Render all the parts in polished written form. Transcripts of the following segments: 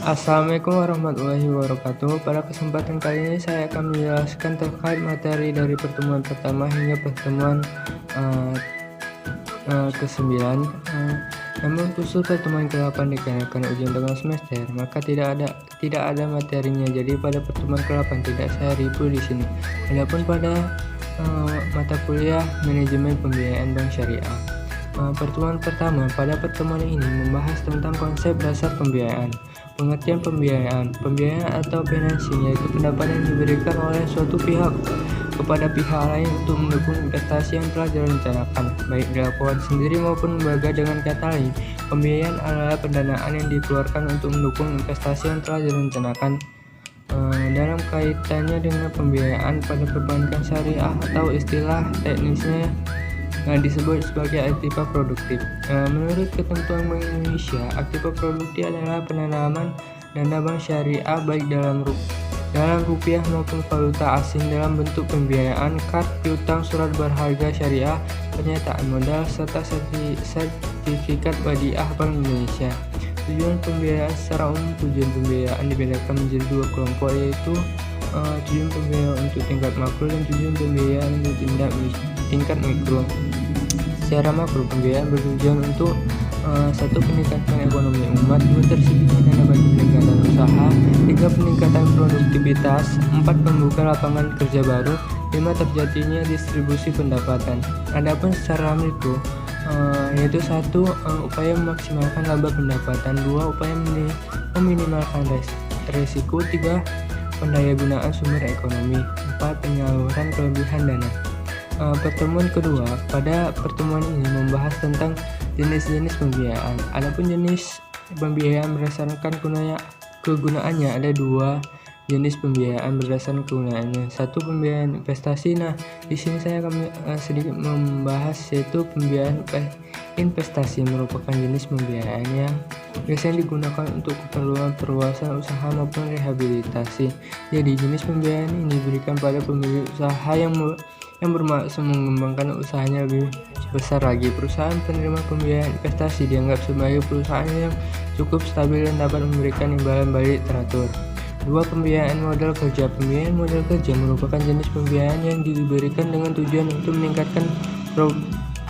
Assalamualaikum warahmatullahi wabarakatuh. Pada kesempatan kali ini saya akan menjelaskan terkait materi dari pertemuan pertama hingga pertemuan ke-9. Namun khusus pertemuan ke-8 dikarenakan ujian tengah semester, maka tidak ada materinya. Jadi pada pertemuan ke-8 tidak saya review di sini. Adapun pada mata kuliah manajemen pembiayaan bank syariah. Pertemuan pertama, pada pertemuan ini membahas tentang konsep dasar pembiayaan. Pengertian pembiayaan. Pembiayaan atau financing yaitu pendapatan yang diberikan oleh suatu pihak kepada pihak lain untuk mendukung investasi yang telah direncanakan, baik dilakukan sendiri maupun lembaga. Dengan kata lain, pembiayaan adalah pendanaan yang dikeluarkan untuk mendukung investasi yang telah direncanakan. Dalam kaitannya dengan pembiayaan pada perbankan syariah atau istilah teknisnya disebut sebagai aktiva produktif. Menurut ketentuan Bank Indonesia, aktiva produktif adalah penanaman dana bank syariah baik dalam rupiah maupun valuta asing dalam bentuk pembiayaan, kad piutang, surat berharga syariah, pernyataan modal, serta sertifikat wadiah Bank Indonesia. Tujuan pembiayaan secara umum. Tujuan pembiayaan dibedakan menjadi dua kelompok, yaitu tujuan pembiayaan untuk tingkat makro dan tujuan pembiayaan untuk tingkat mikro. Secara makro, pembiayaan bertujuan untuk 1. Peningkatan ekonomi umat, 2. Tersedia dana bagi peningkatan usaha, 3. Peningkatan produktivitas, 4. Membuka lapangan kerja baru, 5. Terjadinya distribusi pendapatan. Adapun secara mikro, yaitu 1. Upaya memaksimalkan laba pendapatan, 2. Upaya meminimalkan resiko, 3. Pendayagunaan sumber ekonomi, 4. Penyaluran kelebihan dana. Pertemuan kedua, pada pertemuan ini membahas tentang jenis-jenis pembiayaan. Adapun jenis pembiayaan berdasarkan kegunaannya, ada 2 jenis pembiayaan berdasarkan kegunaannya. 1. Pembiayaan investasi. Nah, di sini saya akan sedikit membahas, yaitu pembiayaan investasi merupakan jenis pembiayaan yang biasanya digunakan untuk keperluan perluasan usaha maupun rehabilitasi. Jadi jenis pembiayaan ini diberikan pada pemilik usaha yang bermaksud mengembangkan usahanya lebih besar lagi. Perusahaan penerima pembiayaan investasi dianggap sebagai perusahaan yang cukup stabil dan dapat memberikan imbalan balik teratur. 2. Pembiayaan modal kerja. Pembiayaan modal kerja merupakan jenis pembiayaan yang diberikan dengan tujuan untuk meningkatkan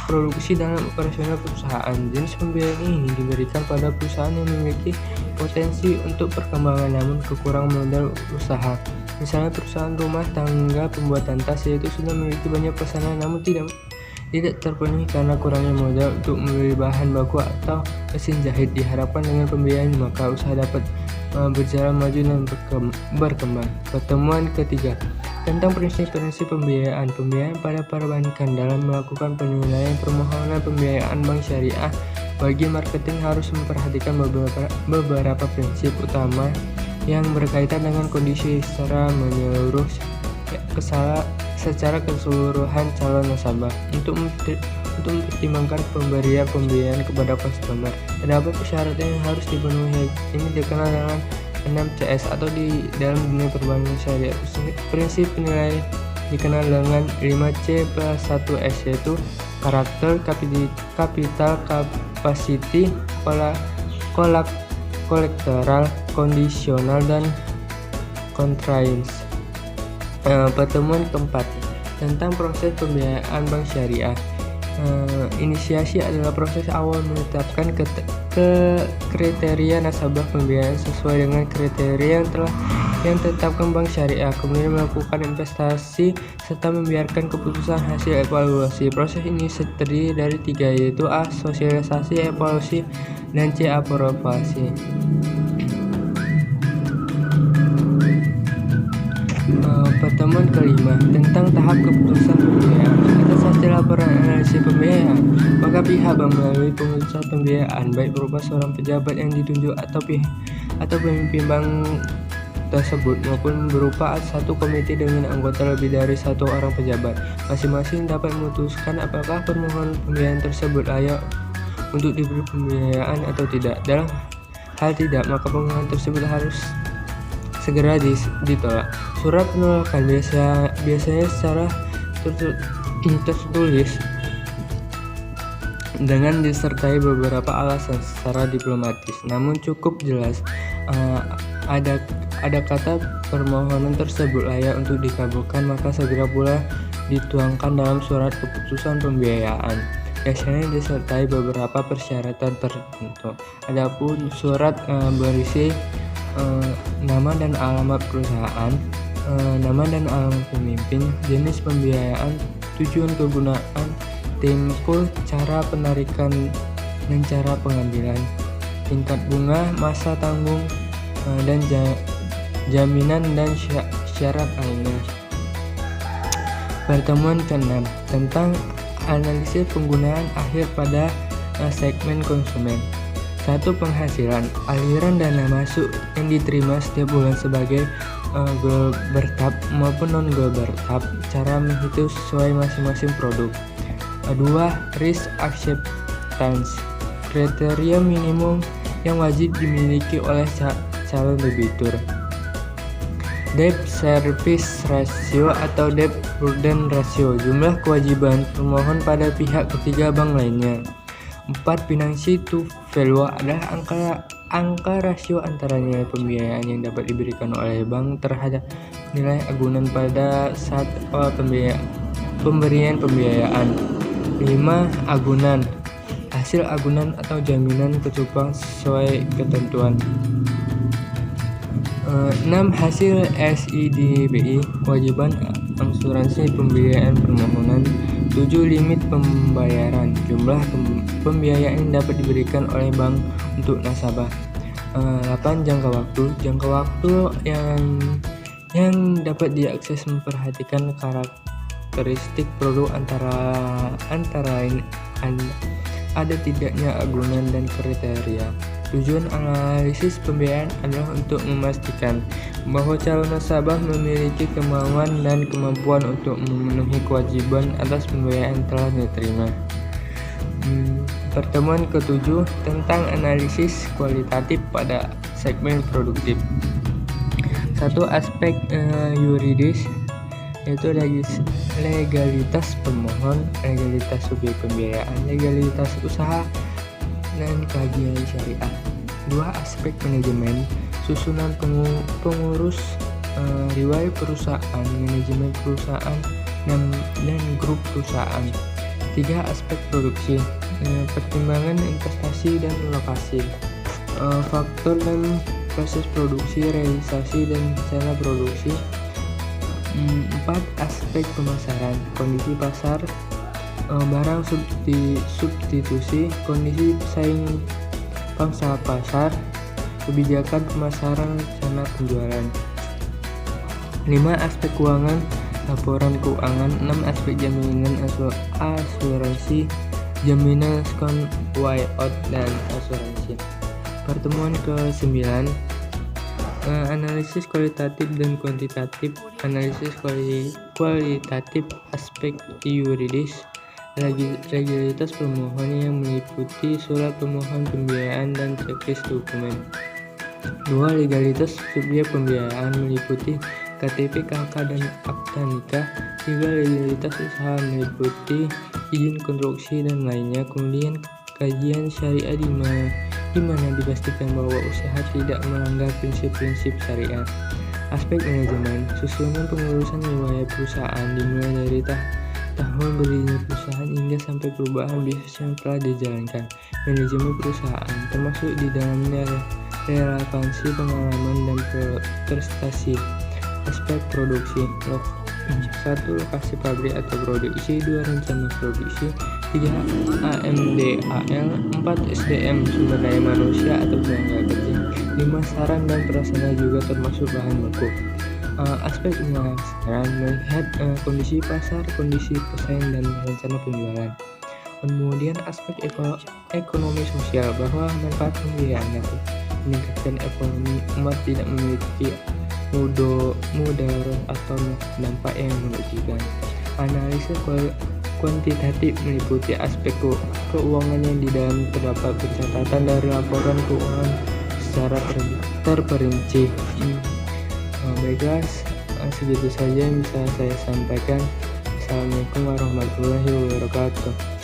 produksi dalam operasional perusahaan. Jenis pembiayaan ini diberikan pada perusahaan yang memiliki potensi untuk perkembangan namun kekurangan modal usaha. Misalnya perusahaan rumah tangga pembuatan tas, yaitu sudah memiliki banyak pesanan namun tidak terpenuhi karena kurangnya modal untuk membeli bahan baku atau mesin jahit. Diharapkan dengan pembiayaan maka usaha dapat berjalan maju dan berkembang. Pertemuan ketiga, tentang prinsip-prinsip pembiayaan. Pembiayaan pada perbankan. Dalam melakukan penilaian permohonan pembiayaan bank syariah bagi marketing harus memperhatikan beberapa prinsip utama yang berkaitan dengan kondisi secara menyeluruh secara keseluruhan calon nasabah untuk mempertimbangkan pemberian pembiayaan kepada customer. Terdapat persyaratan yang harus dipenuhi. Ini dikenal dengan 6CS atau di dalam dunia perbankan syariah. Prinsip penilaian dikenal dengan 5C plus 1S, yaitu karakter, capital, capacity, collateral, kondisional, dan constraints. Pertemuan keempat, tentang proses pembiayaan bank syariah. Inisiasi adalah proses awal menetapkan kriteria nasabah pembiayaan sesuai dengan kriteria yang ditetapkan bank syariah, kemudian melakukan investasi serta membiarkan keputusan hasil evaluasi. Proses ini terdiri dari 3, yaitu A. Sosialisasi, evaluasi, dan C. Aprobasi. Pertemuan kelima, tentang tahap keputusan pembiayaan. Atas hasil laporan analisis pembiayaan, maka pihak bank melalui pengurusan pembiayaan baik berupa seorang pejabat yang ditunjuk atau pemimpin bank tersebut maupun berupa satu komite dengan anggota lebih dari 1 orang pejabat. Masing-masing dapat memutuskan apakah permohonan pembiayaan tersebut layak untuk diberi pembiayaan atau tidak. Dalam hal tidak, maka permohonan tersebut harus segera ditolak. Surat penolakan biasanya secara tertulis dengan disertai beberapa alasan secara diplomatis, namun cukup jelas ada kata permohonan tersebut layak untuk dikabulkan, maka segera pula dituangkan dalam surat keputusan pembiayaan. Biasanya disertai beberapa persyaratan tertentu. Adapun surat berisi nama dan alamat perusahaan, nama dan alamat pemimpin, jenis pembiayaan, tujuan kegunaan, tempo, cara penarikan dan cara pengambilan, tingkat bunga, masa tanggung, dan jaminan dan syarat lainnya. Pertemuan ke-6 tentang analisis penggunaan akhir pada segmen konsumen. 1. Penghasilan. Aliran dana masuk yang diterima setiap bulan sebagai bertahap maupun non-bertahap. Cara menghitung sesuai masing-masing produk. 2. Risk acceptance. Kriteria minimum yang wajib dimiliki oleh calon debitur. Debt service ratio atau debt burden ratio, jumlah kewajiban pemohon pada pihak ketiga bank lainnya. 4. Financing to value adalah angka rasio antara nilai pembiayaan yang dapat diberikan oleh bank terhadap nilai agunan pada saat awal pemberian pembiayaan. 5. Agunan, hasil agunan atau jaminan kecukupan sesuai ketentuan. 6. Hasil SIDBI, kewajiban asuransi pembiayaan permohonan. 7. Limit pembayaran, jumlah pembiayaan yang dapat diberikan oleh bank untuk nasabah. 8. Jangka waktu yang dapat diakses memperhatikan karakteristik produk antara lain ada tidaknya agunan dan kriteria. Tujuan analisis pembiayaan adalah untuk memastikan bahwa calon nasabah memiliki kemauan dan kemampuan untuk memenuhi kewajiban atas pembiayaan yang telah diterima. Pertemuan ke-7 tentang analisis kualitatif pada segmen produktif. 1. Aspek yuridis, yaitu legalitas pemohon, legalitas subyek pembiayaan, legalitas usaha, dan kajian syariah. 2. Aspek manajemen, susunan pengurus, riwayat perusahaan, manajemen perusahaan, dan grup perusahaan. 3. Aspek produksi, pertimbangan investasi dan lokasi, faktor dan proses produksi, realisasi dan rencana produksi. 4. Aspek pemasaran, kondisi pasar, barang substitusi, kondisi pesaing pangsa pasar, kebijakan pemasaran, rencana penjualan. 5. Aspek keuangan, laporan keuangan. 6. Aspek jaminan asuransi, jaminan diskon buyout dan asuransi. Pertemuan ke-9 analisis kualitatif dan kuantitatif. Analisis kualitatif, aspek yuridis, legalitas pemohon yang meliputi surat pemohon pembiayaan dan checklist dokumen. 2. Legalitas subyek pembiayaan meliputi KTP, KK, dan akta nikah. 3. Legalitas usaha meliputi izin konstruksi dan lainnya. Kemudian kajian syariah di mana dipastikan bahwa usaha tidak melanggar prinsip-prinsip syariah. Aspek manajemen, susunan pengurusan riwayat perusahaan dimulai dari tahun berdirinya perusahaan hingga sampai perubahan bisnis yang telah dijalankan. Manajemen perusahaan, termasuk di dalamnya relevansi pengalaman dan prestasi. Aspek produksi, 1. Lokasi pabrik atau produksi. 2. Rencana produksi. 3. AMDAL. 4. SDM, sumber daya manusia atau tenaga kerja. 5. Saran dan prasarana juga termasuk bahan baku. Aspek pemasaran, melihat kondisi pasar, kondisi pesaing, dan rencana penjualan. Kemudian aspek ekonomi sosial, bahwa manfaat pembiayaan dapat meningkatkan ekonomi umat, tidak memiliki mudarat atau dampak yang merugikan. Analisis kuantitatif meliputi aspek keuangan yang di dalam terdapat pencatatan dari laporan keuangan secara terperinci. Baiklah, segitu saja yang bisa saya sampaikan. Assalamualaikum warahmatullahi wabarakatuh.